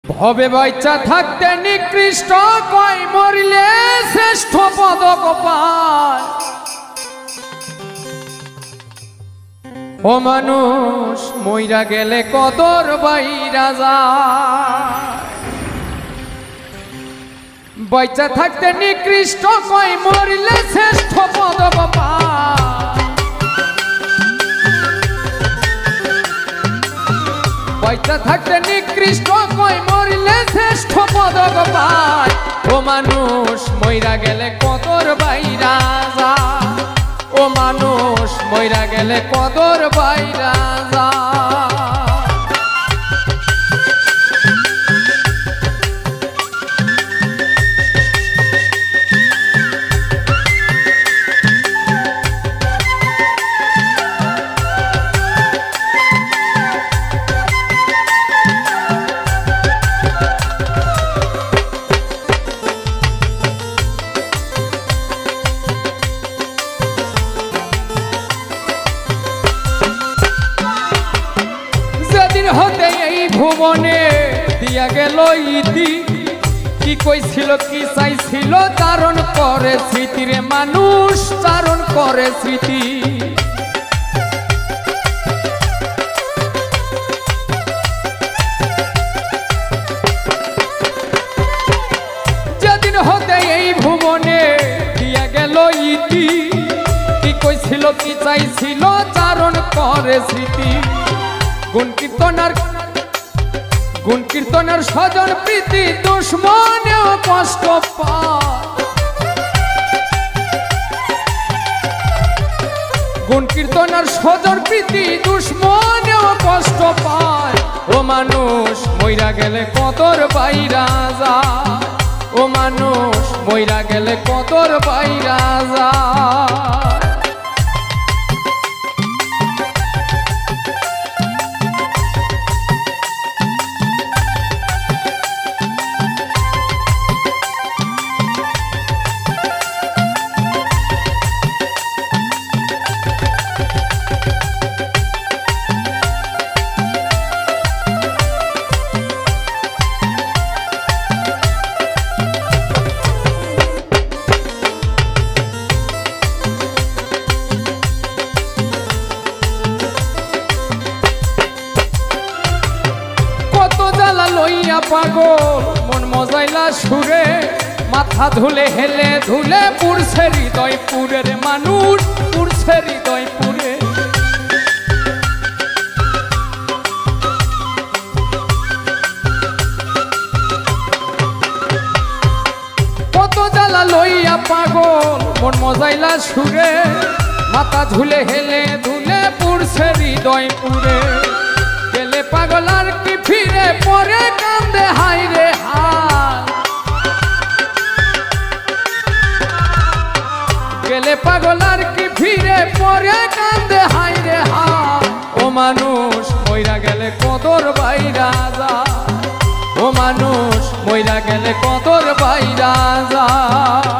ভবে বাচ্চা থাকতে নিকৃষ্ট কয় মরিলে শ্রেষ্ঠ পদক পায়। ও মানুষ মইরা গেলে কদর বাইরা যায়। বাচ্চা থাকতে নিকৃষ্ট কয় মরিলে শ্রেষ্ঠ পদক পায়। বাচ্চা থাকতে নিকৃষ্ট কয় মরিলে শ্রেষ্ঠ পদক পায়। ও মানুষ মইরা গেলে কদর বাইরা যায়। ও মানুষ মইরা গেলে কদর বাইরা যায়। হতে এই ভুবনে দিয়া গেল ইতি, কি কইছিল কি চাইছিল চারণ করে স্মৃতি রে মানুষ চারণ করে স্মৃতি। যেদিন হতে এই ভুবনে দিয়া গেল ইতি, কি কইছিল কি চাইছিল চারণ করে স্মৃতি। গুণ কীর্তনের স্বজন প্রীতি দুশ্মনেও কষ্ট পায়। গুণ কীর্তনের স্বজন প্রীতি দুশ্মনেও কষ্ট পায়। ও মানুষ মইরা গেলে কদর বাইরা যায়। ও মানুষ মইরা গেলে কদর বাইরা যায়। লইয়া পাগল মন মজাইলা সুরে, মাথা ধুলে হেলে ধুলে পুরছে হৃদয় পুরে রে মানুষ পুরছে হৃদয় পুরে। কত জ্বালা লইয়া পাগল মন মজাইলা সুরে, মাথা ধুলে হেলে ধুলে পুরছে হৃদয় পুরে। গেলে পাগল আর কি ফিরে পরে কান্দে হাই রে হায়। গেলে পাগল আর কি ফিরে পরে কান্দে হাই রে হায়। ও মানুষ মইরা গেলে কদর বাইরা যায়। ও মানুষ মইরা গেলে কদর বাইরা যায়।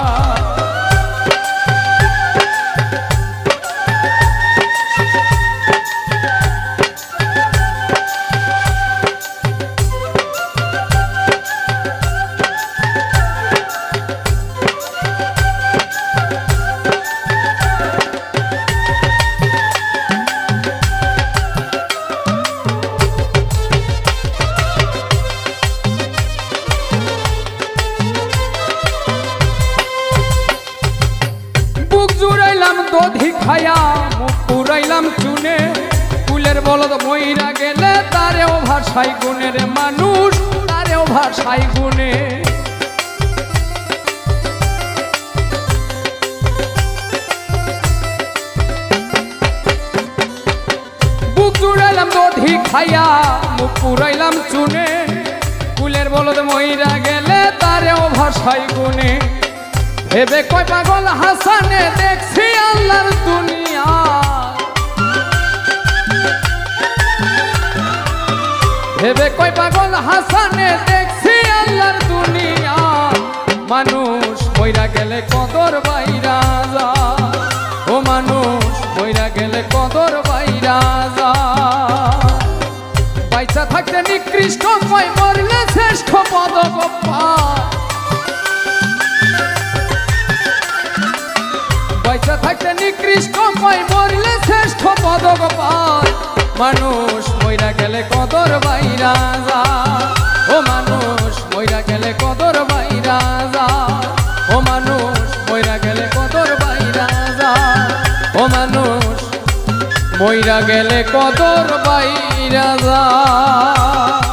দধি খায়া মুখ পুরাইলাম চুনে, কুলের বলদ মইরা গেলে তারেও ভাষাই গুণে রে মানুষ তারেও ভাষাই গুণে। বুক জুড়াইলাম দধি খায়া মুখ পুরাইলাম চুনে, কুলের বলদ মইরা গেলে তারেও ভাষাই গুণে। ভেবে কয় পাগল হাসানে দেখছি আল্লাহর দুনিয়া। ভেবে কয় পাগল হাসানে দেখছি আল্লাহর দুনিয়া। মানুষ মইরা গেলে কদর বাইরা যায়। ও মানুষ মইরা গেলে কদর বাইরা যায়। বাইচা থাকতে নিকৃষ্ট কয় মরলে শ্রেষ্ঠ পদক পায় পয়সা থাকতে নিকৃষ্ট পাই মরলে শ্রেষ্ঠ পদক পায় মানুষ মইরা গেলে কদর বাইরা যায় ও মানুষ মইরা গেলে কদর বাইরা যায় ও মানুষ মইরা গেলে কদর বাইরা যায় ও মানুষ মইরা গেলে কদর বাইরা যায়।